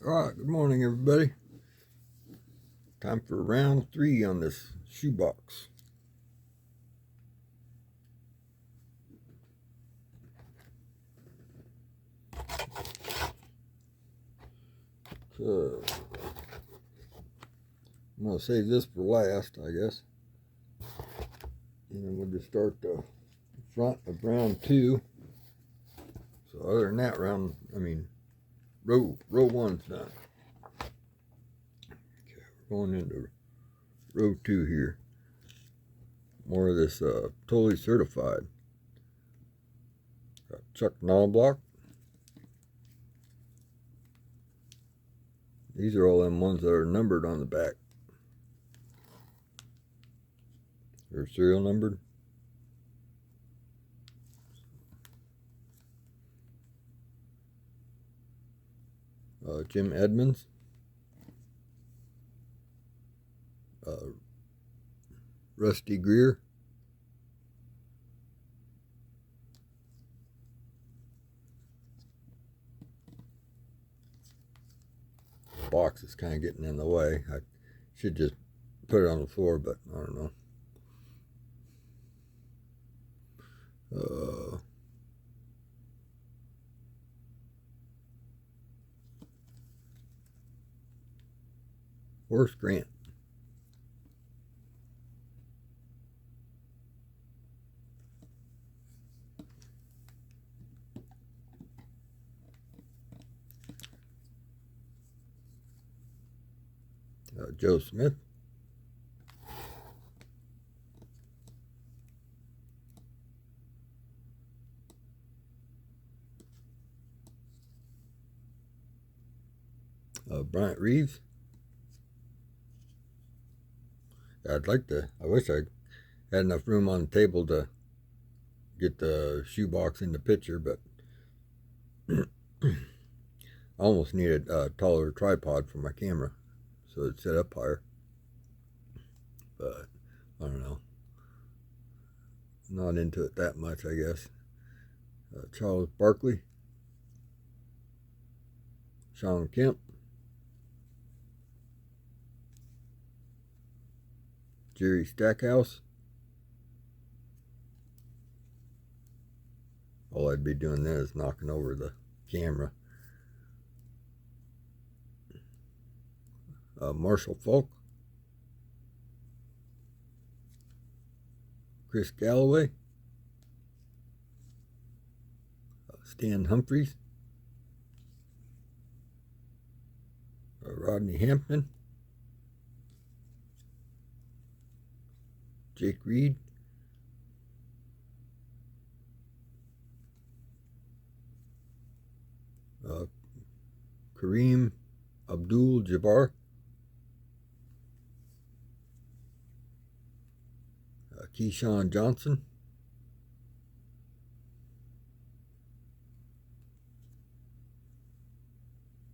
Alright, good morning everybody. Time for round 3 on this shoebox. So, I'm going to save this for last, I guess. And then we'll just start the front of round 2. So other than that, row 1's done. Okay, we're going into row 2 here. More of this totally certified. Got Chuck Knollblock. These are all them ones that are numbered on the back. They're serial numbered. Jim Edmonds. Rusty Greer. Box is kind of getting in the way. I should just put it on the floor, but I don't know. Horace Grant. Joe Smith. Bryant Reeves. I wish I had enough room on the table to get the shoebox in the picture, but I almost needed a taller tripod for my camera, so it's set up higher. But I don't know. Not into it that much, I guess. Charles Barkley. Sean Kemp. Jerry Stackhouse. All I'd be doing then is knocking over the camera. Marshall Falk. Chris Galloway. Stan Humphries. Rodney Hampton. Jake Reed. Kareem Abdul-Jabbar. Keyshawn Johnson.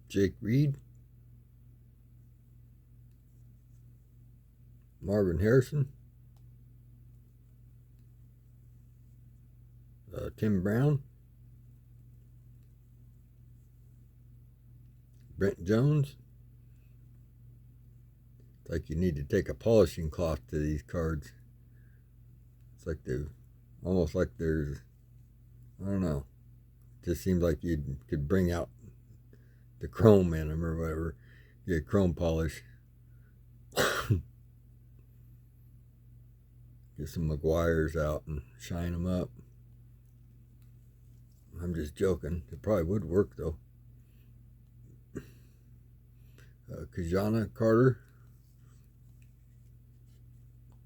Jake Reed. Marvin Harrison. Tim Brown. Brent Jones. It's like you need to take a polishing cloth to these cards. It's like they've almost like there's, I don't know. It just seems like you could bring out the chrome in them or whatever. Get chrome polish. Get some McGuire's out and shine them up. I'm just joking. It probably would work though. Kajana Carter.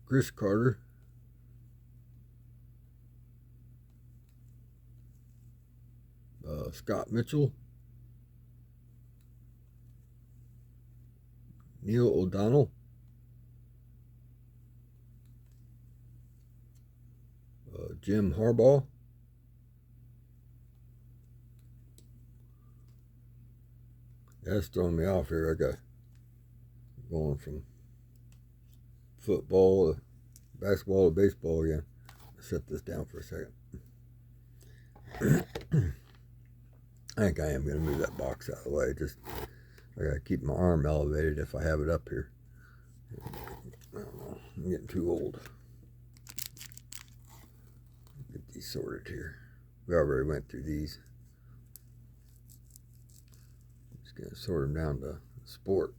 Chris Carter. Scott Mitchell. Neil O'Donnell. Jim Harbaugh. That's throwing me off here. I got going from football to basketball to baseball again. I'll set this down for a second. I think I am going to move that box out of the way. Just I gotta keep my arm elevated if I have it up here. I don't know. I'm getting too old. Get these sorted here. We already went through these. Just gonna sort them down to sport.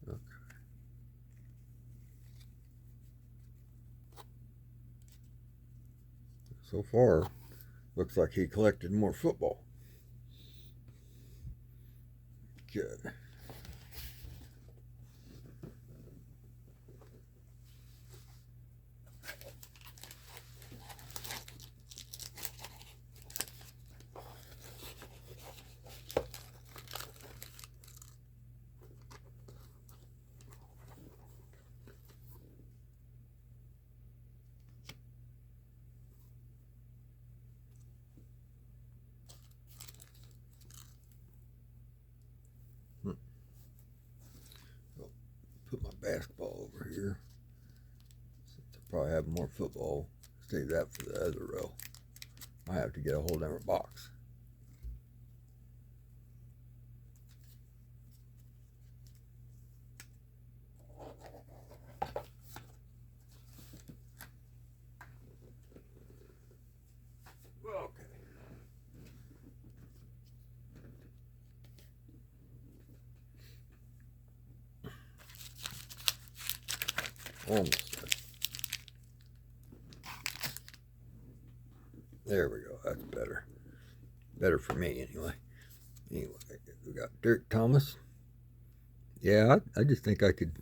Okay. So far, looks like he collected more football. Good. Put my basketball over here. Since I probably have more football, save that for the other row. I have to get a whole different box. Okay. Almost done. There we go. That's better. Better for me anyway. Anyway, we got Dirk Thomas. Yeah, I just think I could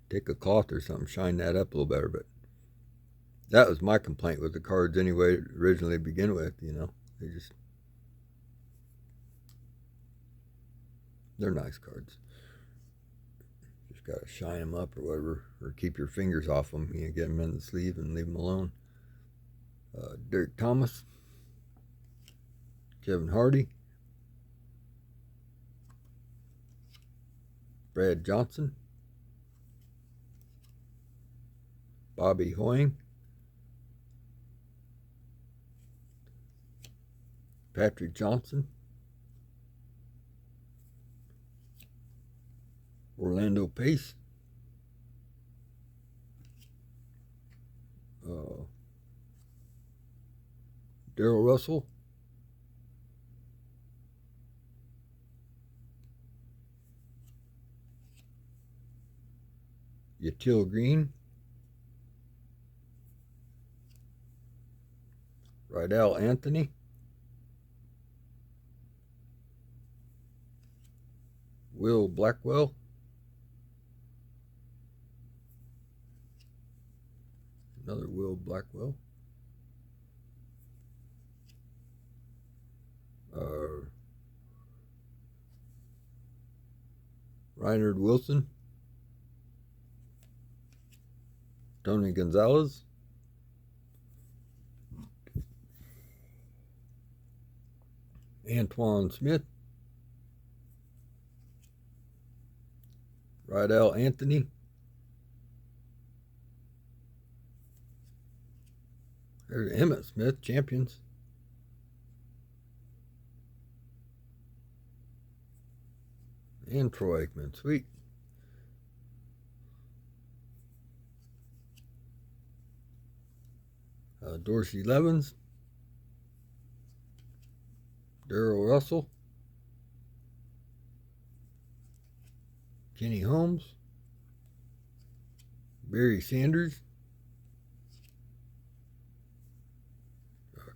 take a cloth or something, shine that up a little better, but that was my complaint with the cards anyway, originally to begin with, you know. They're nice cards. Just got to shine them up or whatever, or keep your fingers off them. You know, get them in the sleeve and leave them alone. Dirk Thomas. Kevin Hardy. Brad Johnson. Bobby Hoying. Patrick Johnson. Orlando Pace. Daryl Russell. Yatil Green. Rydell Anthony. Will Blackwell. Another Will Blackwell. Reinhard Wilson. Tony Gonzalez. Antoine Smith. Rydell Anthony. There's Emmett Smith, champions. And Troy Aikman, sweet. Dorsey Levens. Daryl Russell. Kenny Holmes. Barry Sanders.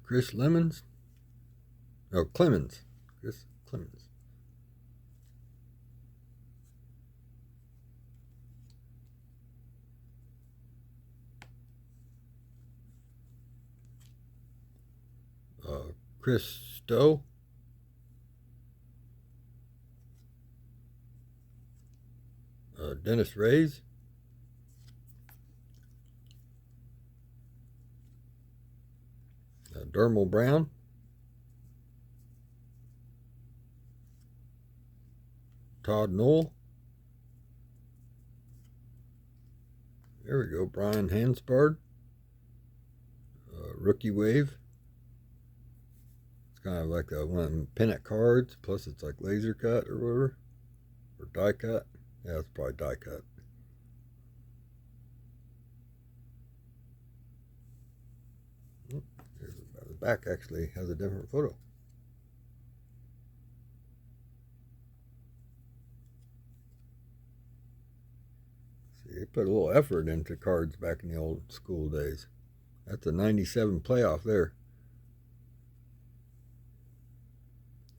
Chris Lemons. Oh, Clemens. Chris Clemens. Chris Stowe. Dennis Reyes. Dermal Brown. Todd Noel. There we go. Brian Hanspard. Rookie Wave. It's kind of like one of them pinup cards, plus it's like laser cut or whatever. Or die cut. Yeah, it's probably die cut. The back actually has a different photo. See, they put a little effort into cards back in the old school days. That's a 97 playoff there.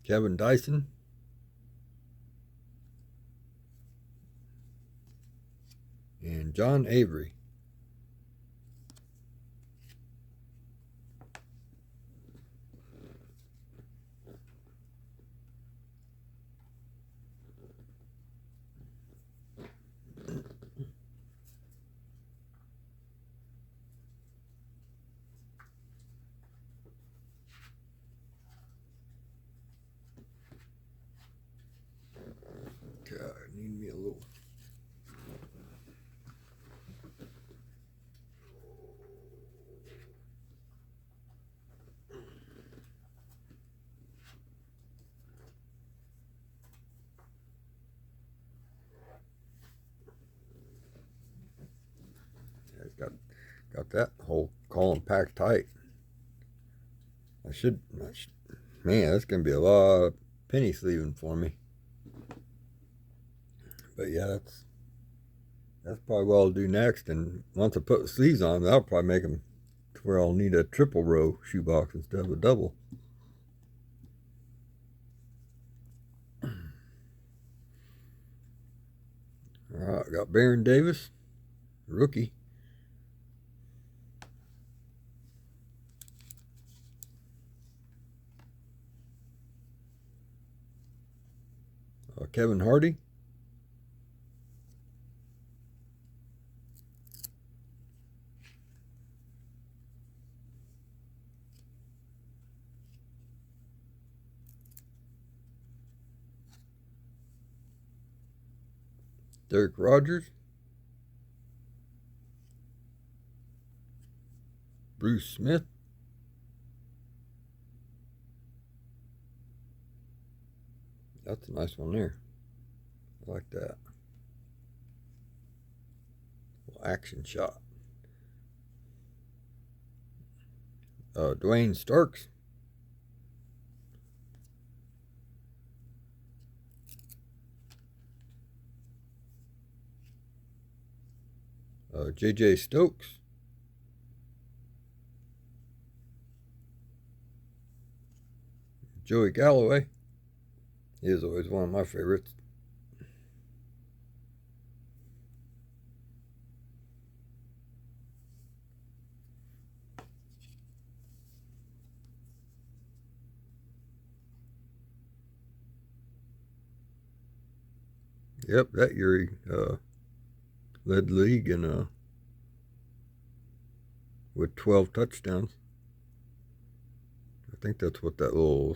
Kevin Dyson. And John Avery. God, I need me a little. Yeah, it's got that whole column packed tight. I should, man, that's gonna be a lot of penny sleeving for me. But yeah, that's probably what I'll do next. And once I put the sleeves on, that'll probably make them to where I'll need a triple row shoebox instead of a double. All right, I got Baron Davis, rookie. Kevin Hardy. Derek Rogers. Bruce Smith. That's a nice one there. I like that. Action shot. Dwayne Starks. J.J. Stokes. Joey Galloway. He is always one of my favorites. Yep, that year he led the league in with 12 touchdowns. I think that's what that little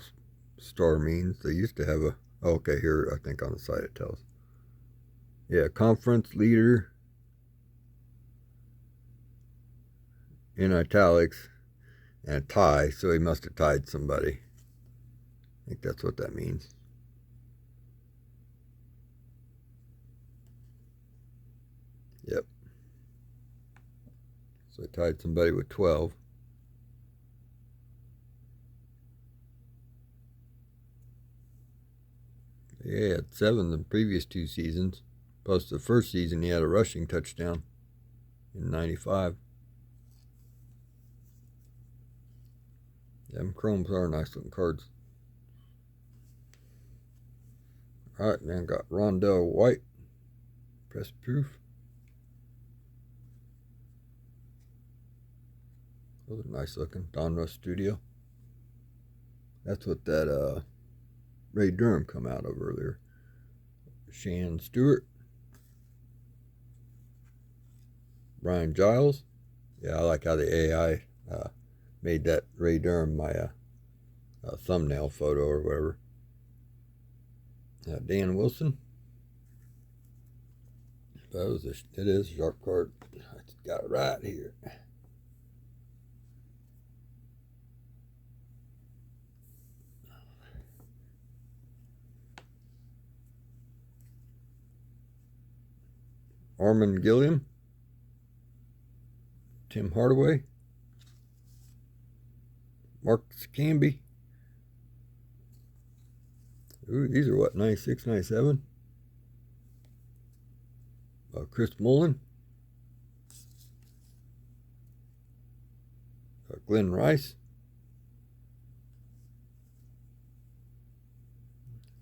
star means. They used to have a, okay, here I think on the side it tells. Yeah, conference leader in italics and a tie, so he must have tied somebody. I think that's what that means. Yep. So I tied somebody with 12. Yeah, he had 7 the previous 2 seasons. Plus the first season he had a rushing touchdown in 95. Them chromes are nice looking cards. Alright, man, got Rondell White. Press proof. Those are nice looking. Donruss Studio. That's what that Ray Durham come out of earlier. Shan Stewart. Brian Giles. Yeah, I like how the AI made that Ray Durham my thumbnail photo or whatever. Dan Wilson. It is a sharp card. I got it right here. Armin Gilliam, Tim Hardaway, Mark Scamby. Ooh, these are what, 96, 97? Chris Mullen, Glenn Rice,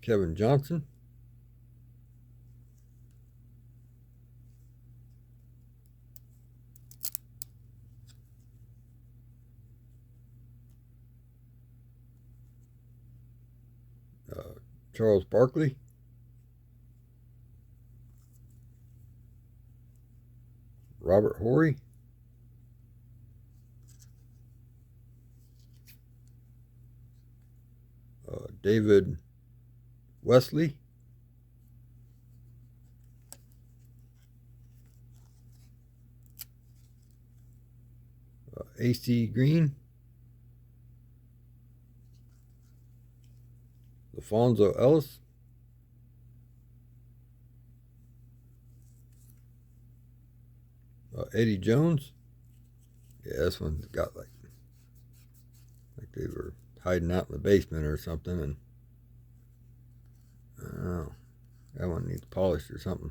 Kevin Johnson, Charles Barkley, Robert Horry, David Wesley, AC Green, LaFonso Ellis, Eddie Jones. Yeah, this one's got like they were hiding out in the basement or something, and I don't know, that one needs polished or something.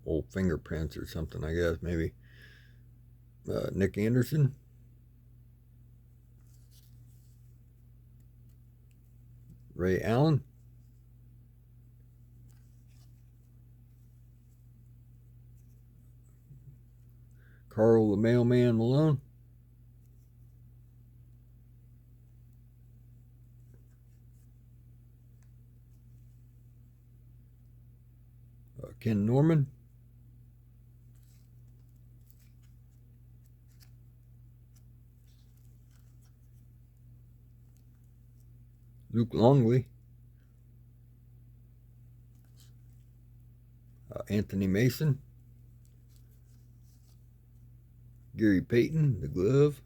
Old fingerprints or something, I guess, maybe. Nick Anderson, Ray Allen, Carl the Mailman Malone, Ken Norman, Luke Longley, Anthony Mason, Gary Payton, the glove,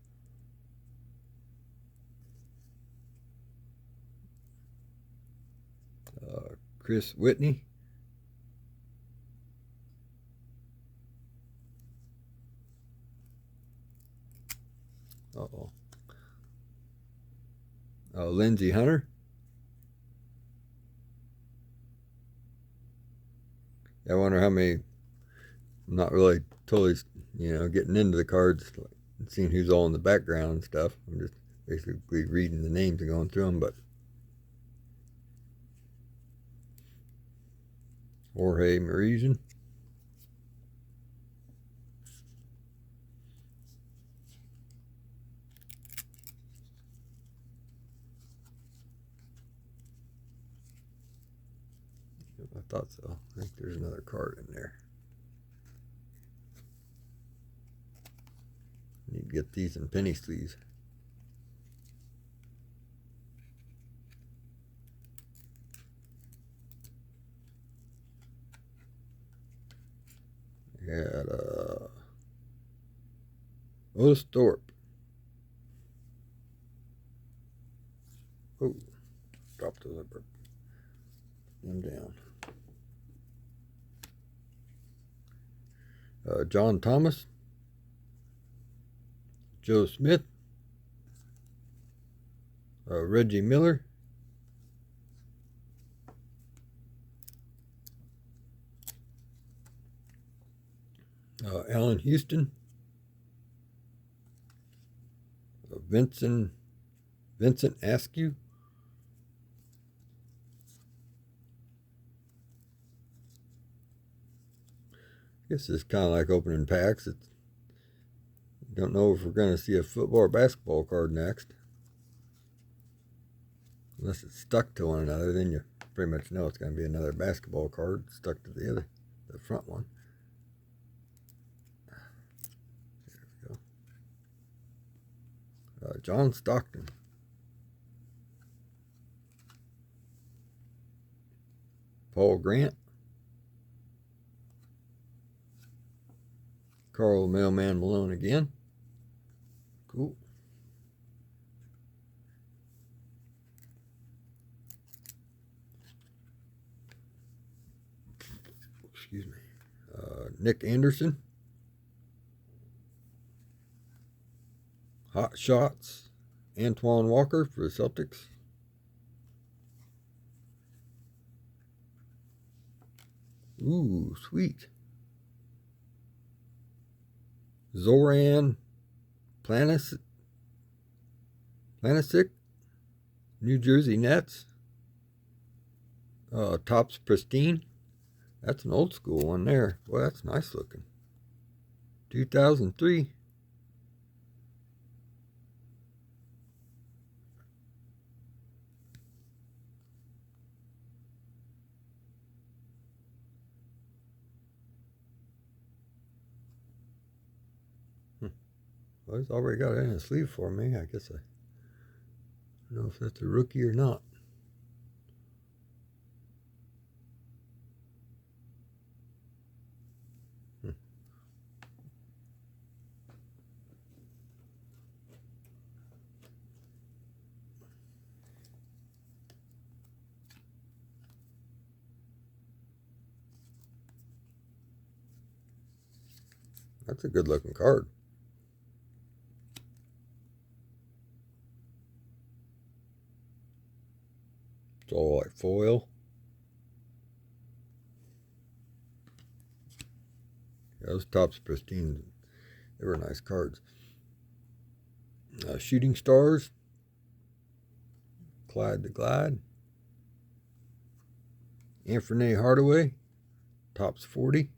Chris Whitney, Lindsey Hunter, I wonder how many. I'm not really totally, getting into the cards and seeing who's all in the background and stuff. I'm just basically reading the names and going through them. But Jorge Marijan, I thought so. I think there's another card in there. Need to get these in penny sleeves. I had Otis Thorpe. Oh, dropped the zipper. Them down. John Thomas, Joe Smith, Reggie Miller, Allen Houston, Vincent Askew, I guess it's kind of like opening packs. Don't know if we're going to see a football or basketball card next. Unless it's stuck to one another, then you pretty much know it's going to be another basketball card stuck to the front one. There we go. John Stockton. Paul Grant. Carl Mailman Malone again. Cool. Excuse me. Nick Anderson. Hot Shots. Antoine Walker for the Celtics. Ooh, sweet. Zoran Planisic, New Jersey Nets. Topps Pristine. That's an old school one there. Well, that's nice looking. 2003. Well, he's already got it in his sleeve for me. I guess I don't know if that's a rookie or not. That's a good looking card. It's all like foil. Yeah, those Topps Pristine, they were nice cards. Shooting Stars. Clyde the Glide. Anthony Hardaway. Topps 40.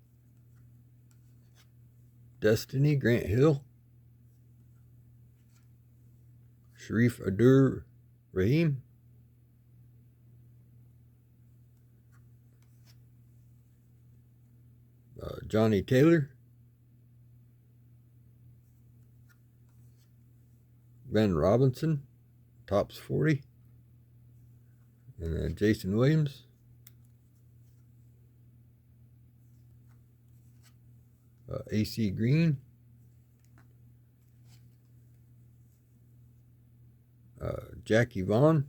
Destiny, Grant Hill. Sharif Abdur Rahim. Johnny Taylor. Ben Robinson, Topps 40. And then Jason Williams. AC Green. Jackie Vaughn.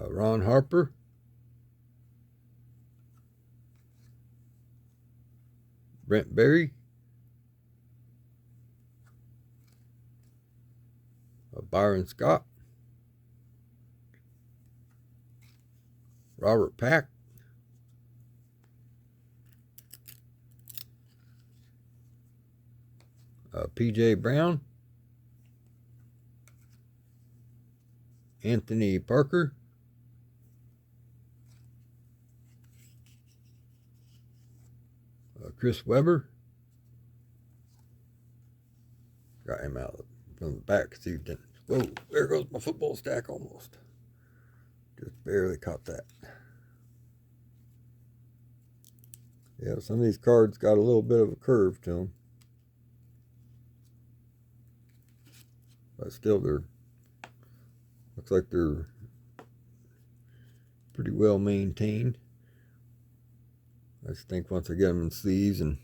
Ron Harper. Brent Berry. Byron Scott. Robert Pack. PJ Brown. Anthony Parker. Chris Webber. Got him out from the back because he didn't. Whoa, there goes my football stack almost. Just barely caught that. Yeah, some of these cards got a little bit of a curve to them. But still, looks like they're pretty well maintained. I just think once I get them in sleeves and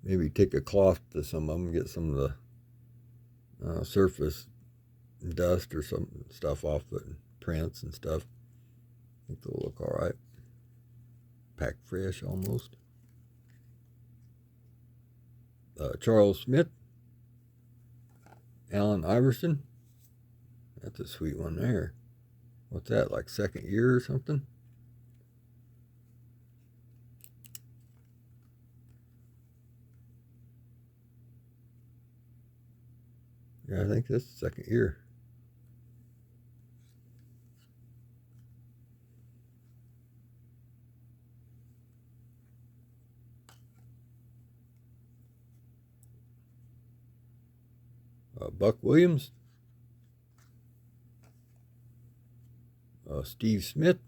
maybe take a cloth to some of them, get some of the surface dust or some stuff off it, prints and stuff, I think they'll look all right. Packed fresh almost. Charles Smith. Allen Iverson. That's a sweet one there. What's that, like second year or something? Yeah, I think this is second year. Buck Williams. Steve Smith.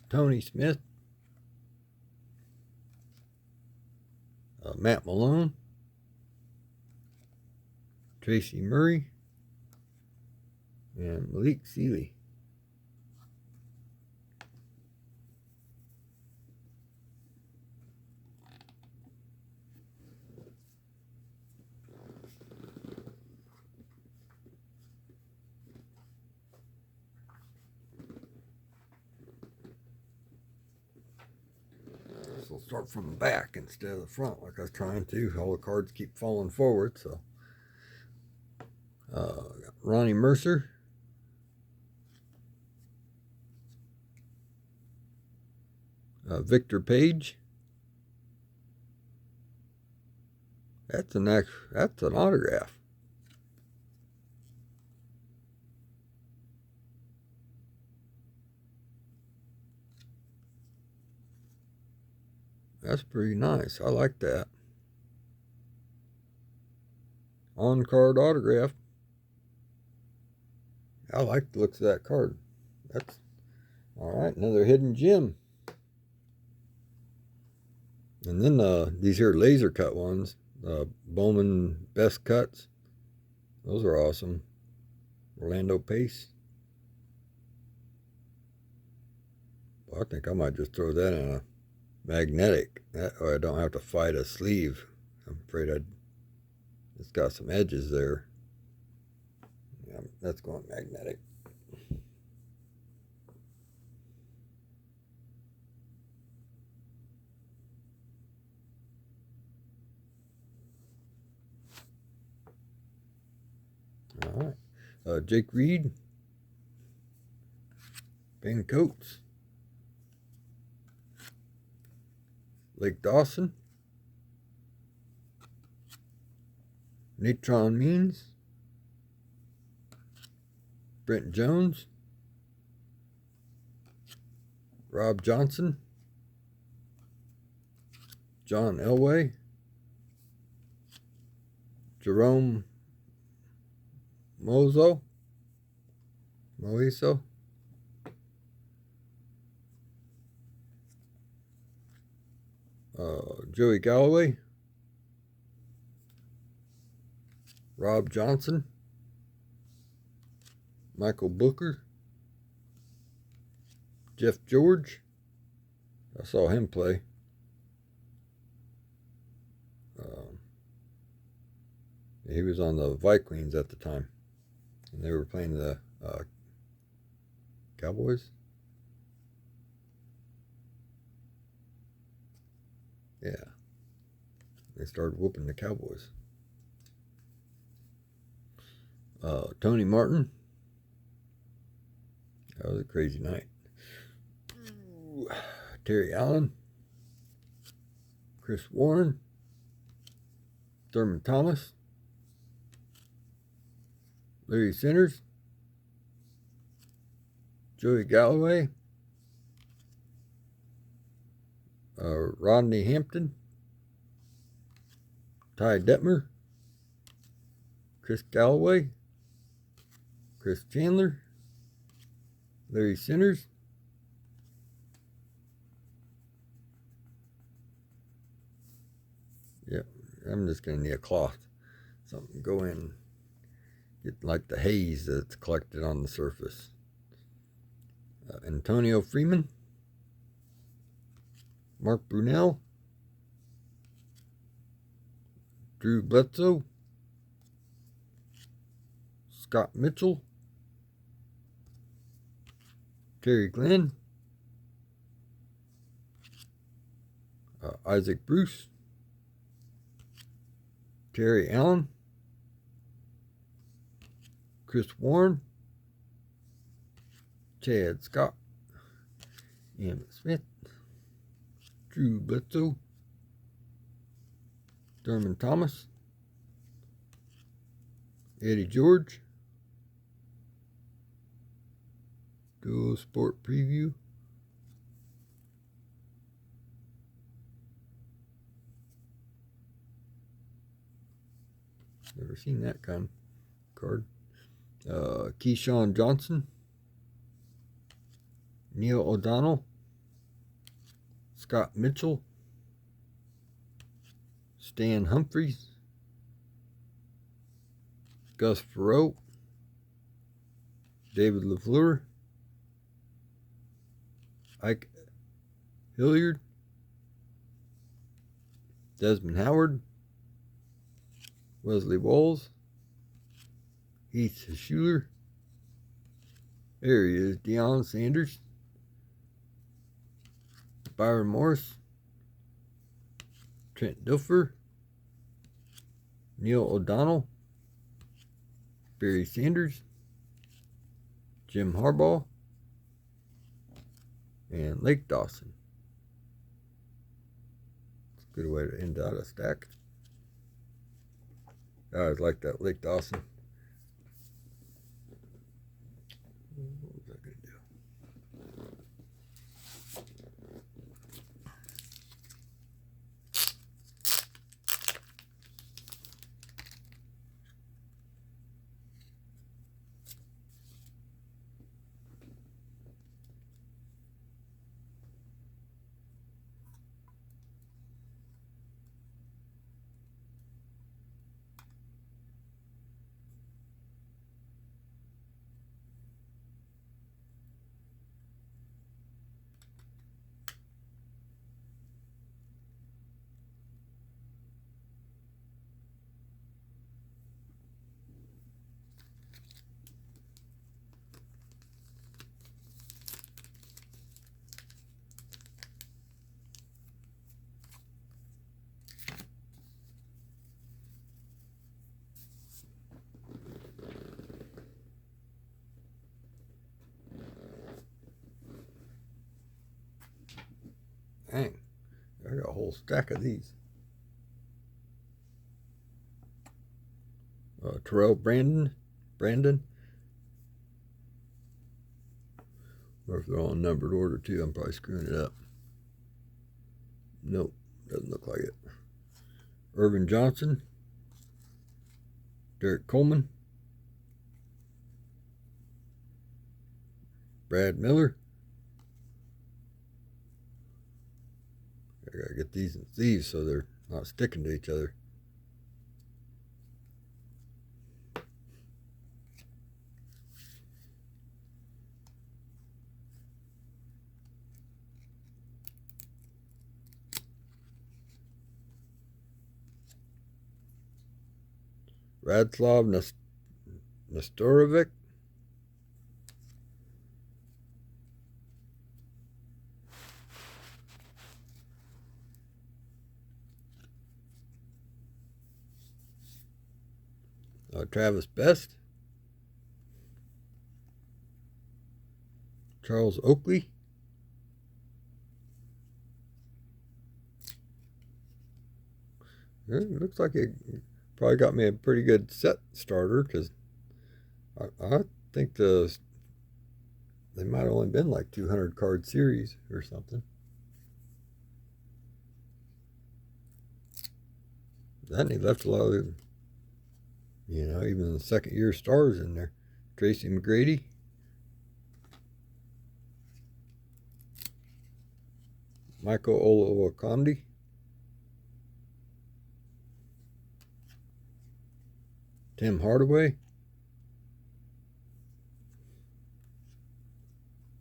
Tony Smith. Matt Malone, Tracy Murray, and Malik Sealy. So we'll start from the back instead of the front like I was trying to. All the cards keep falling forward. So Ronnie Mercer, Victor Page. That's an autograph. That's pretty nice. I like that. On-card autograph. I like the looks of that card. That's all right. Another hidden gem. And then these here laser cut ones, Bowman Best Cuts. Those are awesome. Orlando Pace. Well, I think I might just throw that in a magnetic. That way I don't have to fight a sleeve. I'm afraid it's got some edges there. Yeah, that's going magnetic. All right. Jake Reed. Ben Coates. Lake Dawson. Natron Means. Brent Jones. Rob Johnson. John Elway. Jerome Moiso. Joey Galloway. Rob Johnson. Michael Booker. Jeff George. I saw him play. He was on the Vikings at the time. And they were playing the Cowboys. Yeah. They started whooping the Cowboys. Tony Martin. That was a crazy night. Terry Allen. Chris Warren. Thurman Thomas. Larry Sinners. Joey Galloway. Rodney Hampton. Ty Detmer. Chris Galloway. Chris Chandler. Larry Sinners. Yep, I'm just going to need a cloth. Something go in. Get like the haze that's collected on the surface. Antonio Freeman. Mark Brunell. Drew Bledsoe. Scott Mitchell. Terry Glenn. Isaac Bruce. Terry Allen. Chris Warren. Chad Scott. Emmett Smith. Drew Bledsoe. Thurman Thomas. Eddie George. Dual Sport Preview. Never seen that kind of card. Keyshawn Johnson. Neil O'Donnell. Scott Mitchell. Stan Humphries, Gus Farrow, David LaFleur, Ike Hilliard, Desmond Howard, Wesley Walls, Heath Schuler. There he is, Deion Sanders, Byron Morris, Trent Dilfer, Neil O'Donnell, Barry Sanders, Jim Harbaugh, and Lake Dawson. It's a good way to end out a stack. I always like that Lake Dawson. What was I going to do? Dang, I got a whole stack of these. Terrell Brandon. Or if they're all in numbered order too, I'm probably screwing it up. Nope, doesn't look like it. Irvin Johnson, Derek Coleman, Brad Miller. I gotta get these and these so they're not sticking to each other. Radslav Nestorovic, Travis Best, Charles Oakley, it looks like it probably got me a pretty good set starter, because I think they might have only been like 200 card series or something. Then he left a lot of, even the second year stars in there. Tracy McGrady, Michael Olowokandi, Tim Hardaway,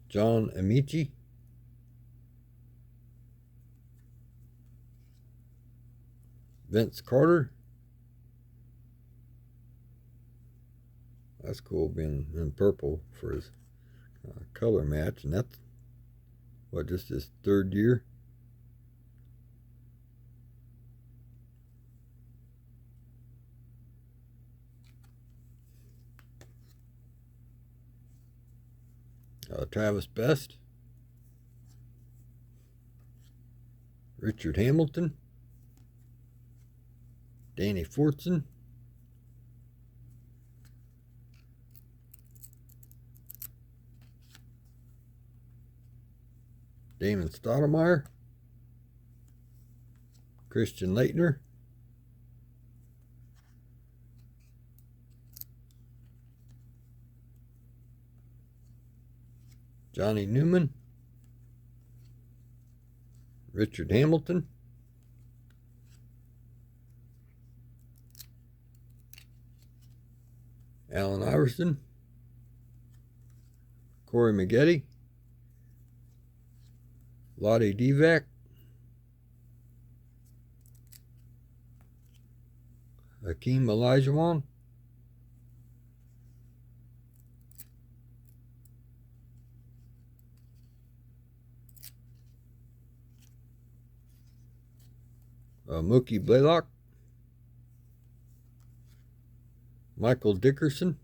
John Amici, Vince Carter. That's cool, being in purple for his color match, and that's just his third year. Travis Best, Richard Hamilton, Danny Fortson, Damon Stoudemire, Christian Leitner, Johnny Newman, Richard Hamilton, Allen Iverson, Corey Maggette, Lottie Divac, Hakeem Olajuwon, Mookie Blaylock, Michael Dickerson,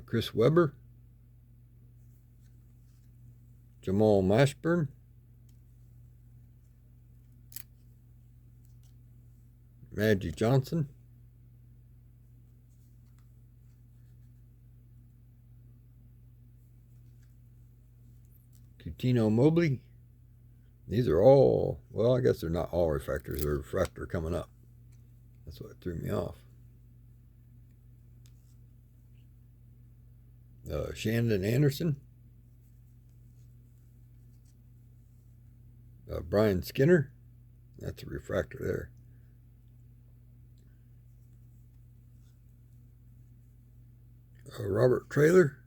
Chris Webber, Jamal Mashburn, Magic Johnson, Coutinho Mobley. These are all, well, I guess they're not all refractors. They're refractor coming up. That's what threw me off. Shandon Anderson, Brian Skinner. That's a refractor there. Robert Traylor.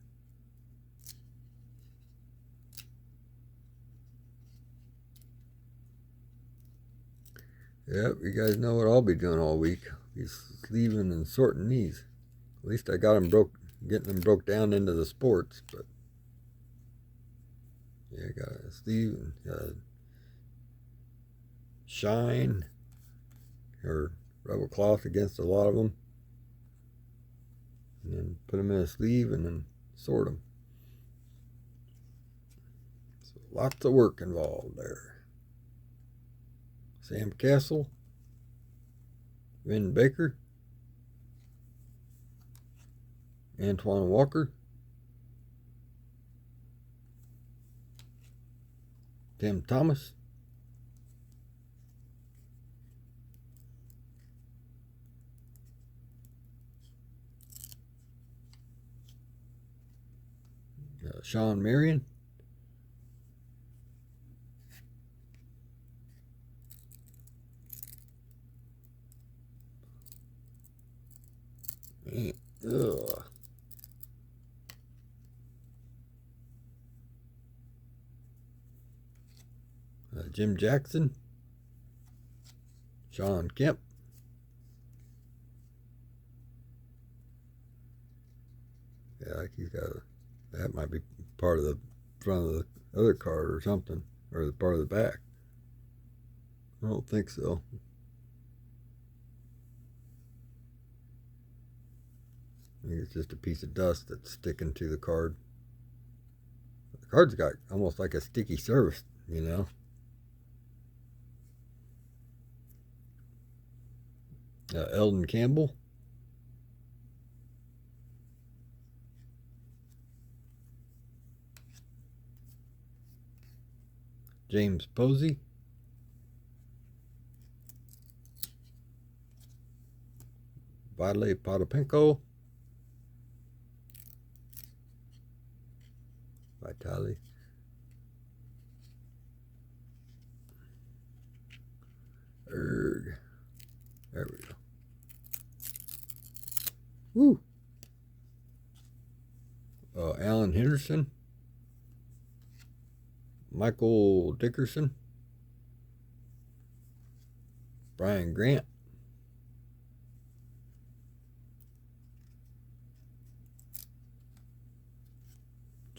Yep, you guys know what I'll be doing all week. Be sleeving and sorting these. At least I got them getting them broke down into the sports. But yeah, got a sleeve and got a shine or rubber cloth against a lot of them, and then put them in a sleeve and then sort them. So lots of work involved there. Sam Castle, Vin Baker, Antoine Walker, Tim Thomas, Sean Marion, Jim Jackson, Sean Kemp, yeah, like he's got that might be part of the front of the other card or something, or the part of the back. I don't think so. I think it's just a piece of dust that's sticking to the card. The card's got almost like a sticky surface, you know. Eldon Campbell, James Posey, Vitaly Potapenko, Erg. There we go. Woo. Alan Henderson, Michael Dickerson, Brian Grant,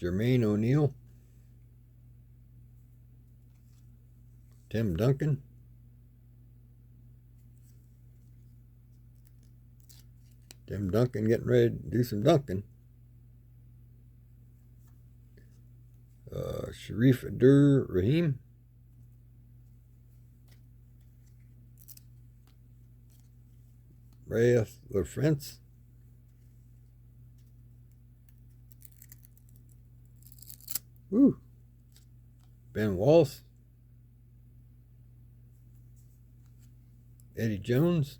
Jermaine O'Neal, Tim Duncan, Tim Duncan getting ready to do some dunking. Sharif Abdur Rahim, Reyes LaFrance, woo, Ben Wallace, Eddie Jones,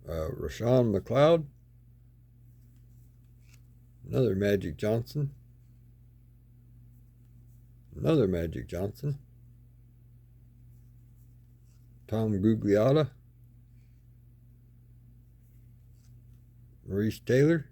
Rashawn McLeod, Another Magic Johnson. Another Magic Johnson. Tom Gugliotta. Maurice Taylor.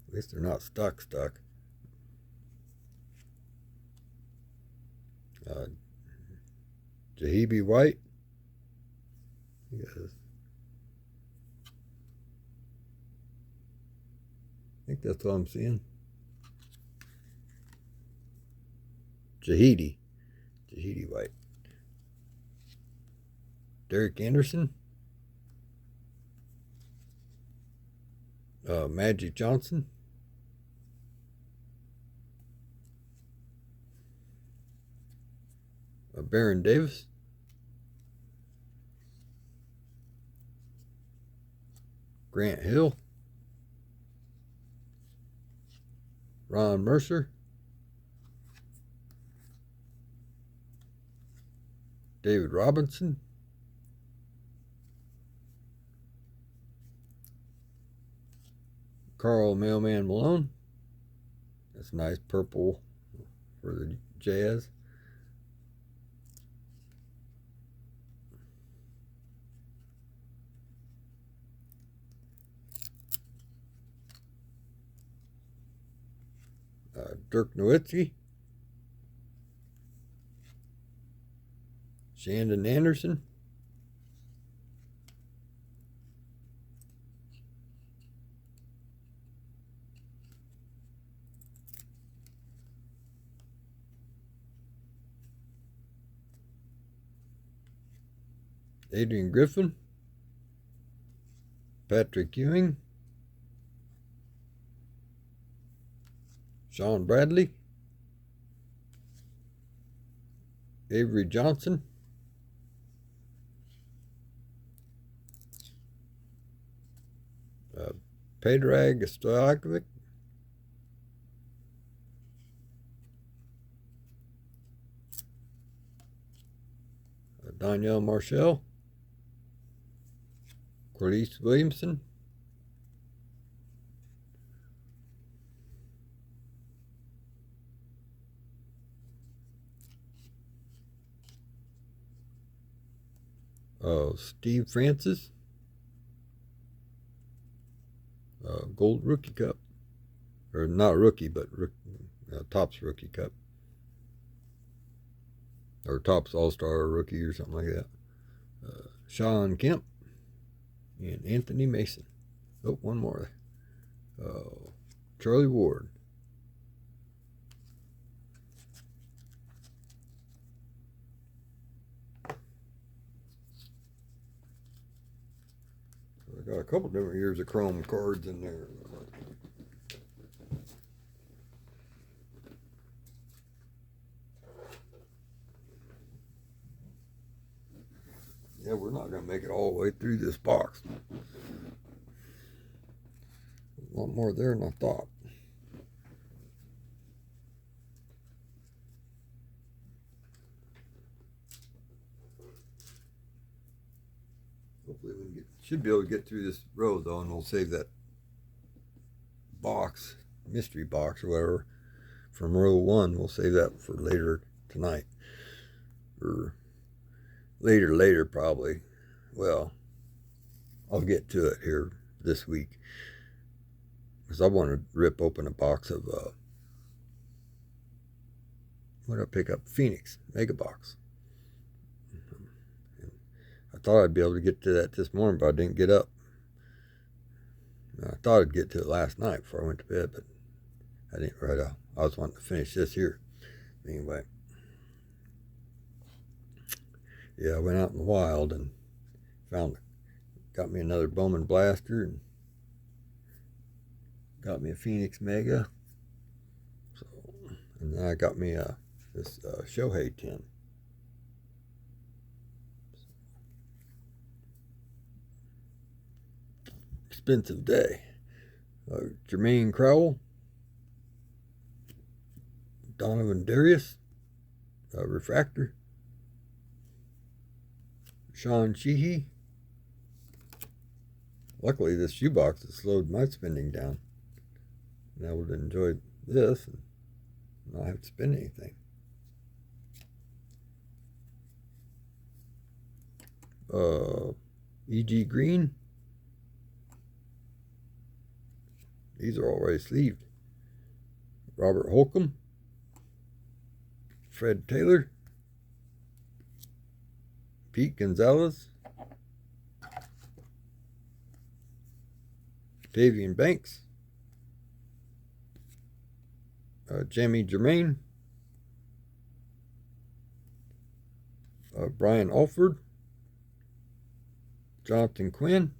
At least they're not stuck. Jahibi White. Yes. I think that's what I'm seeing. Jahidi White. Derek Anderson. Magic Johnson. Baron Davis. Grant Hill. Ron Mercer. David Robinson. Carl Mailman Malone. That's nice purple for the Jazz. Dirk Nowitzki. Shandon Anderson. Adrian Griffin. Patrick Ewing. Sean Bradley. Avery Johnson. Predrag Stojakovic. Danielle Marshall. Corliss Williamson. Steve Francis. Gold Rookie Cup. Or not rookie, but Topps Rookie Cup. Or Topps All-Star Rookie or something like that. Sean Kemp. And Anthony Mason. Oh, one more. Charlie Ward. I got a couple different years of chrome cards in there. Yeah, we're not going to make it all the way through this box. A lot more there than I thought. Hopefully we should be able to get through this row though, and we'll save that box, mystery box or whatever, from row 1. We'll save that for later tonight. Or later probably. Well, I'll get to it here this week. Because I want to rip open a box of, what did I pick up? Phoenix Mega Box. I thought I'd be able to get to that this morning, but I didn't get up. I thought I'd get to it last night before I went to bed, but I didn't right out. I was wanting to finish this here. Anyway. Yeah, I went out in the wild and got me another Bowman Blaster and got me a Phoenix Mega. So, and then I got me this Shohei tin. expensive day. Jermaine Crowell, Donovan Darius, Refractor, Sean Sheehy. Luckily, this shoebox has slowed my spending down. And I would enjoy this and not have to spend anything. E.G. Green. These are already sleeved. Robert Holcomb. Fred Taylor. Pete Gonzalez. Davian Banks. Jamie Germain. Brian Alford. Jonathan Quinn.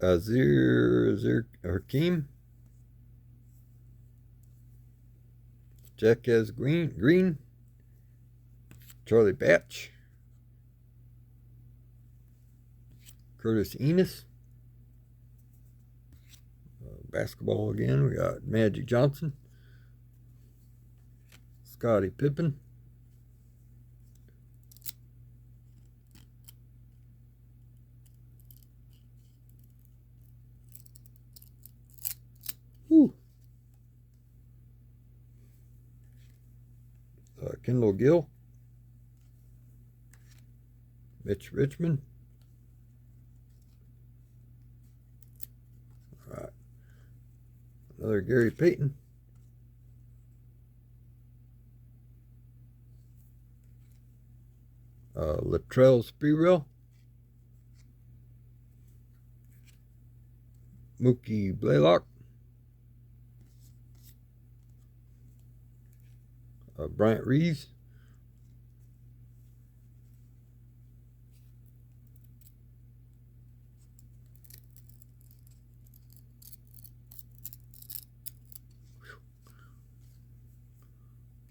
Azir Hakim. Jaquez Green. Charlie Batch. Curtis Enos. Basketball again. We got Magic Johnson. Scottie Pippen. Kendall Gill. Mitch Richmond. All right. Another Gary Payton. Latrell Sprewell. Mookie Blaylock. Bryant Reeves.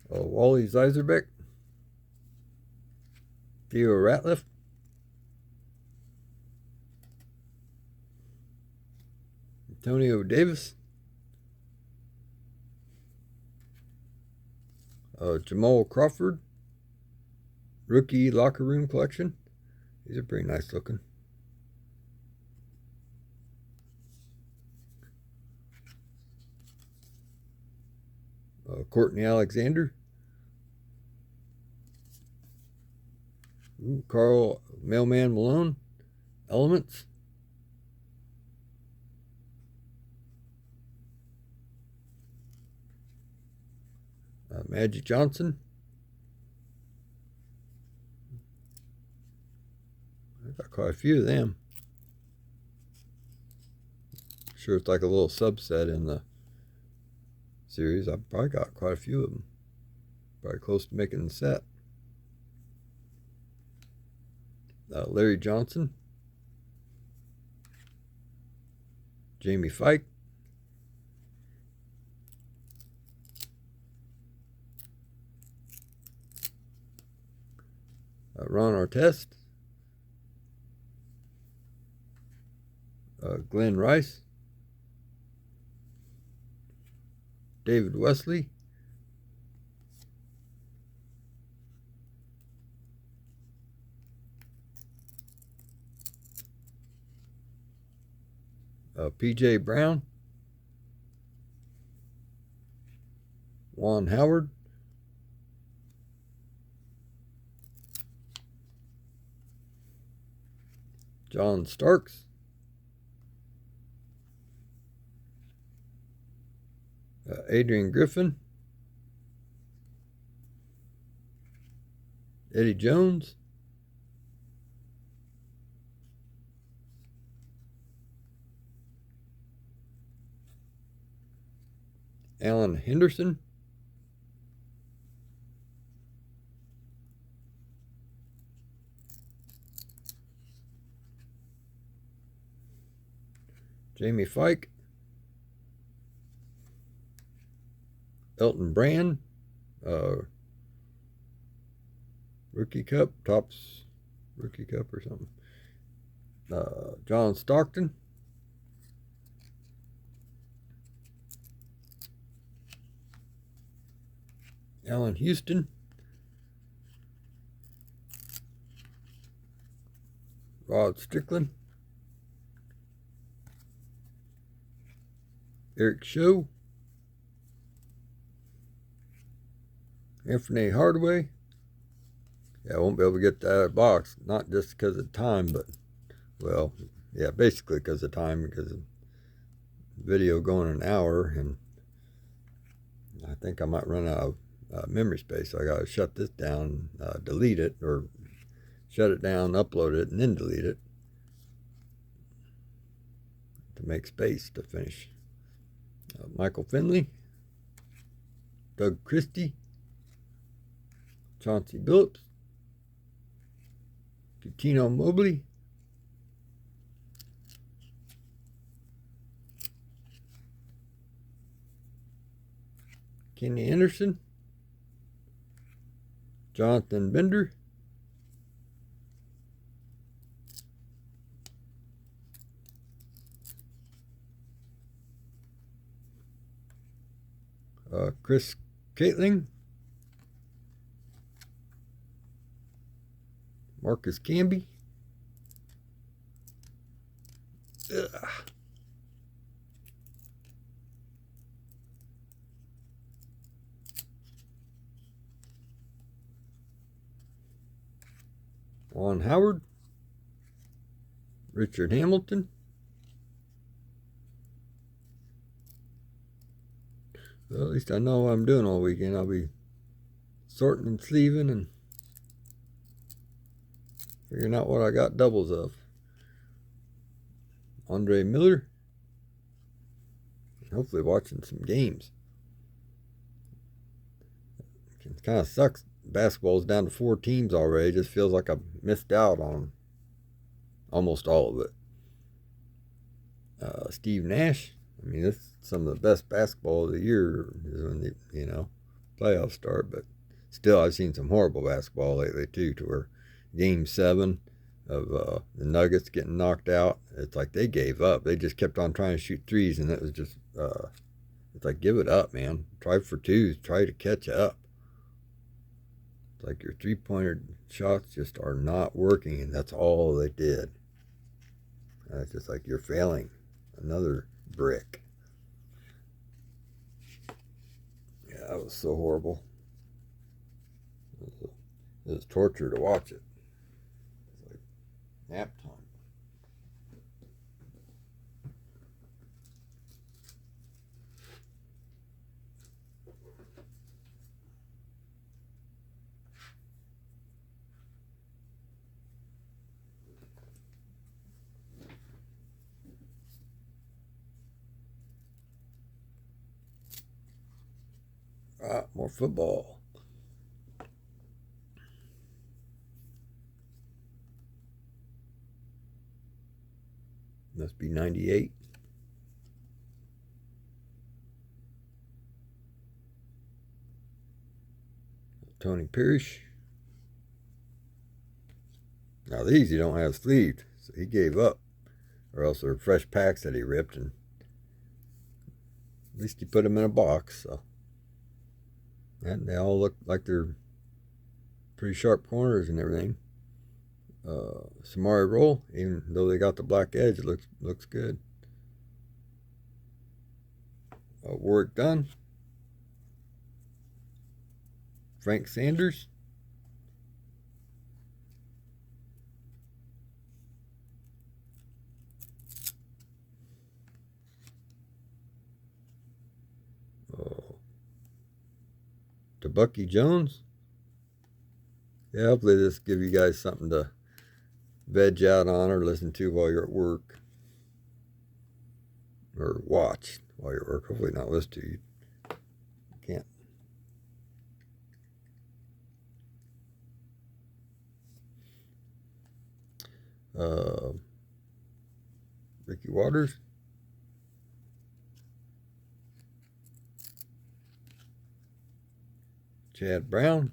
Wally Zeiserbeck. Theo Ratliff. Antonio Davis. Jamal Crawford. Rookie Locker Room Collection. These are pretty nice looking. Courtney Alexander. Carl Mailman Malone. Elements. Magic Johnson. I got quite a few of them. Sure, it's like a little subset in the series. I've probably got quite a few of them. Probably close to making the set. Larry Johnson. Jamie Fike. Ron Artest. Glenn Rice. David Wesley. P.J. Brown. Juan Howard. John Starks. Adrian Griffin. Eddie Jones. Alan Henderson. Jamie Fike. Elton Brand. Rookie Cup. Topps Rookie Cup or something. John Stockton. Allen Houston. Rod Strickland. Eric Show. Anthony Hardaway. Yeah, I won't be able to get that out of the box, not just because of time, but, well, yeah, basically because of time, because of video going an hour, and I think I might run out of memory space, so I got to shut this down, delete it, or shut it down, upload it, and then delete it to make space to finish. Michael Finley, Doug Christie, Chauncey Billups, Coutinho Mobley, Kenny Anderson, Jonathan Bender, Chris Catling, Marcus Camby, Juan Howard, Richard Hamilton, well, at least I know what I'm doing all weekend. I'll be sorting and sleeving and figuring out what I got doubles of. Andre Miller, and hopefully watching some games. It kind of sucks. Basketball's down to 4 teams already. It just feels like I've missed out on almost all of it. Steve Nash. I mean, this is some of the best basketball of the year is when the playoffs start. But still, I've seen some horrible basketball lately too, to where Game 7 of the Nuggets getting knocked out, it's like they gave up. They just kept on trying to shoot threes, and it was just it's like, give it up, man. Try for twos. Try to catch up. It's like your three-pointer shots just are not working, and that's all they did. And it's just like you're failing. Another brick. Yeah, that was so horrible. It was torture to watch it. It's like nap time. More football. Must be 98. Tony Parrish. Now these he don't have sleeved, so he gave up. Or else they're fresh packs that he ripped, and at least he put them in a box, so. And they all look like they're pretty sharp corners and everything. Samari Roll, even though they got the black edge, it looks good. Warwick Dunn. Frank Sanders. To Bucky Jones. Yeah, hopefully this give you guys something to veg out on or listen to while you're at work. Or watch while you're at work. Hopefully not listen to. You can't. Ricky Waters. Chad Brown.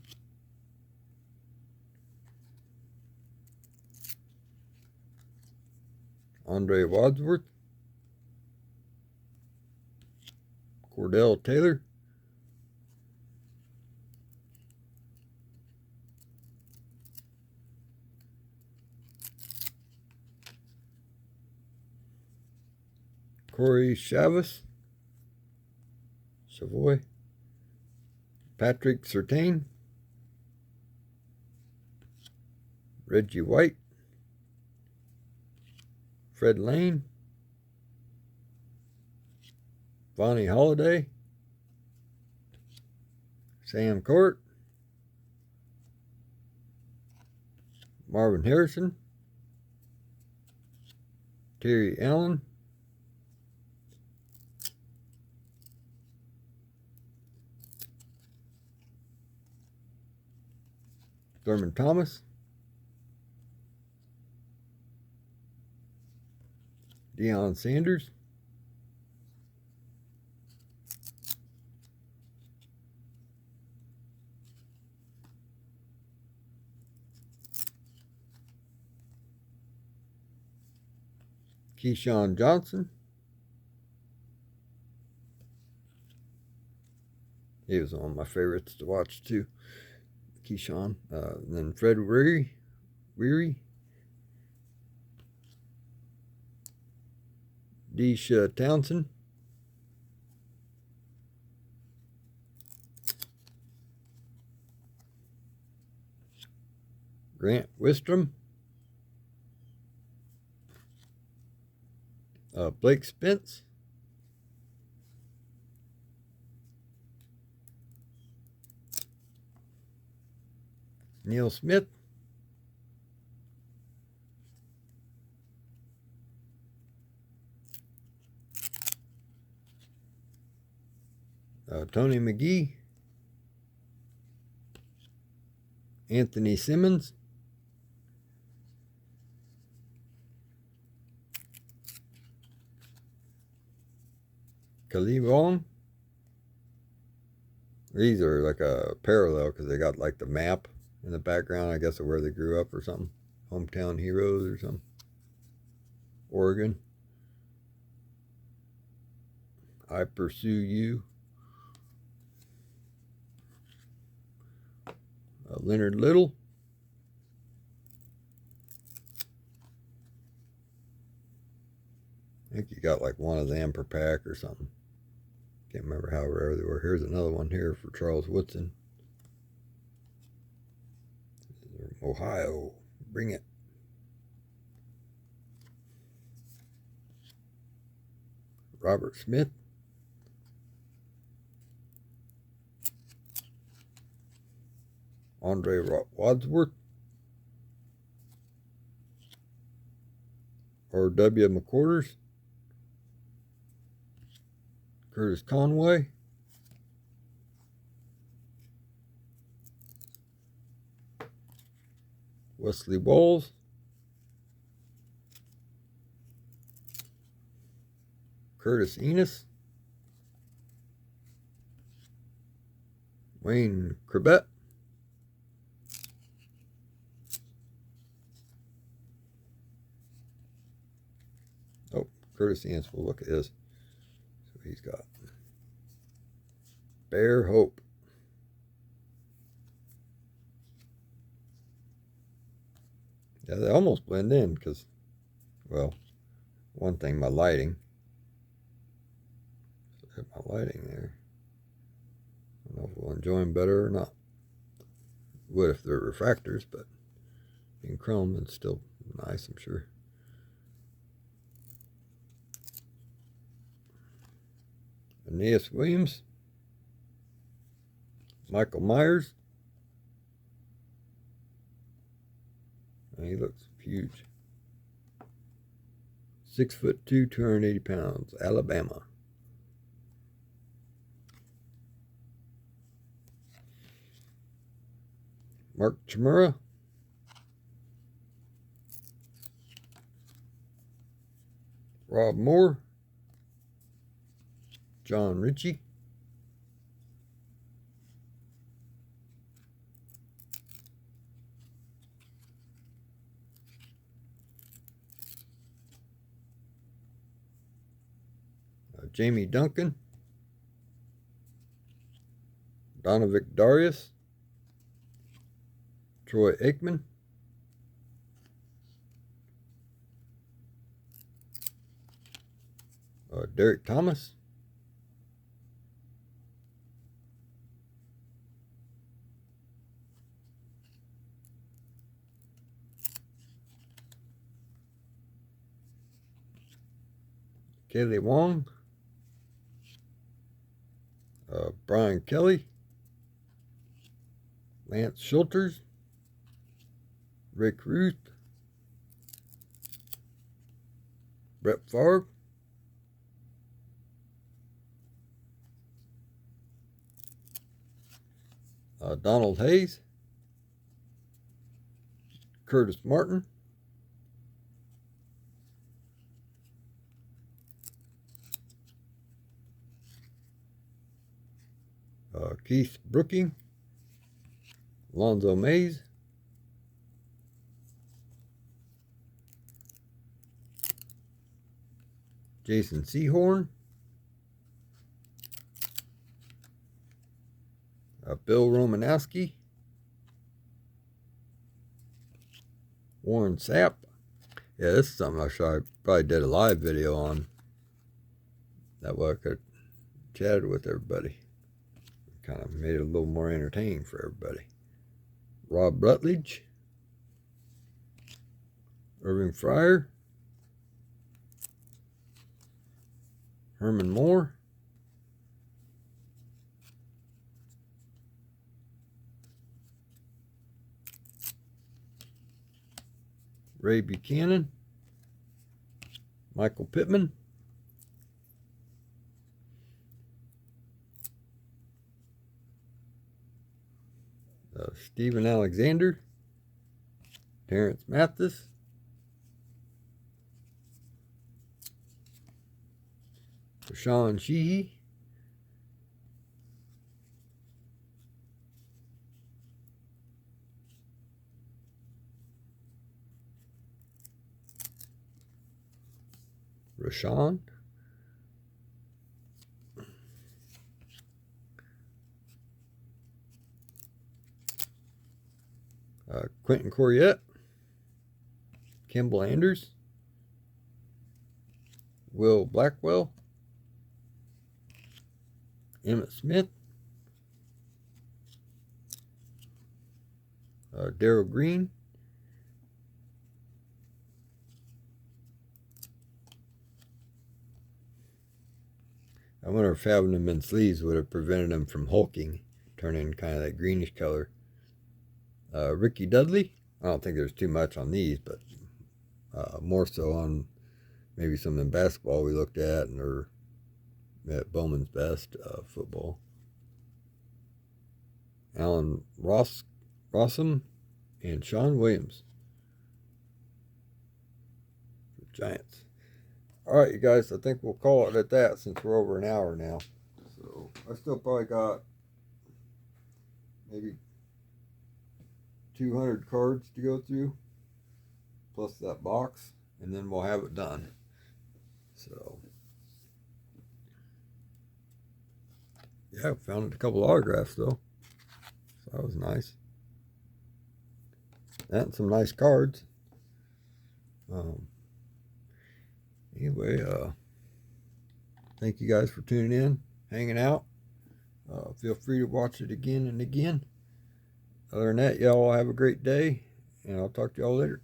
Andre Wadsworth, Cordell Taylor, Corey Chavez, Savoy, Patrick Surtain, Reggie White, Fred Lane, Vonnie Holiday, Sam Court, Marvin Harrison, Terry Allen, Thurman Thomas, Deion Sanders, Keyshawn Johnson. He was one of my favorites to watch too. Keyshawn. Then Fred Weary, Desha Townsend, Grant Wistrom, Blake Spence, Neil Smith, Tony McGee, Anthony Simmons, Khalil Wong. These are like a parallel because they got like the map in the background, I guess, of where they grew up or something. Hometown Heroes or something. Oregon. I Pursue You. Leonard Little. I think you got like one of them per pack or something. Can't remember how rare they were. Here's another one here for Charles Woodson. Ohio. Bring it. Robert Smith. Andre Wadsworth. R.W. McQuarters. Curtis Conway. Wesley Walls. Curtis Enos. Wayne Corbett. Oh, Curtis Enos. Well, look at this. So he's got Bear Hope. Yeah, they almost blend in because, well, one thing, my lighting. So my lighting there. I don't know if we'll enjoy them better or not. Would if they're refractors, but in chrome it's still nice, I'm sure. Aeneas Williams. Michael Myers. He looks huge. 6'2", 280 pounds, Alabama. Mark Chimura. Rob Moore. John Ritchie. Jamie Duncan, Donovic Darius, Troy Aikman, Derek Thomas, Kaylee Wong, Brian Kelly, Lance Schulters, Rick Ruth, Brett Favre, Donald Hayes, Curtis Martin, Keith Brooking, Alonzo Mays, Jason Sehorn, Bill Romanowski, Warren Sapp. Yeah, this is something I probably did a live video on. That way I could chat with everybody. Kind of made it a little more entertaining for everybody. Rob Rutledge, Irving Fryer, Herman Moore, Ray Buchanan, Michael Pittman, Stephen Alexander, Terrence Mathis, Rashawn Sheehy, Rashawn, Quentin Corriette, Kimball Anders, Will Blackwell, Emmett Smith, Darryl Green, I wonder if having them in sleeves would have prevented them from hulking, turning kind of that greenish color. Ricky Dudley, I don't think there's too much on these, but more so on maybe some of the basketball we looked at, or at Bowman's Best football. Alan Rossum and Sean Williams for Giants. All right, you guys, I think we'll call it at that since we're over an hour now. So I still probably got maybe 200 cards to go through, plus that box, and then we'll have it done. So yeah, found a couple autographs though, so that was nice. And some nice cards. Anyway, thank you guys for tuning in, hanging out. Feel free to watch it again and again. Other than that, y'all have a great day, and I'll talk to y'all later.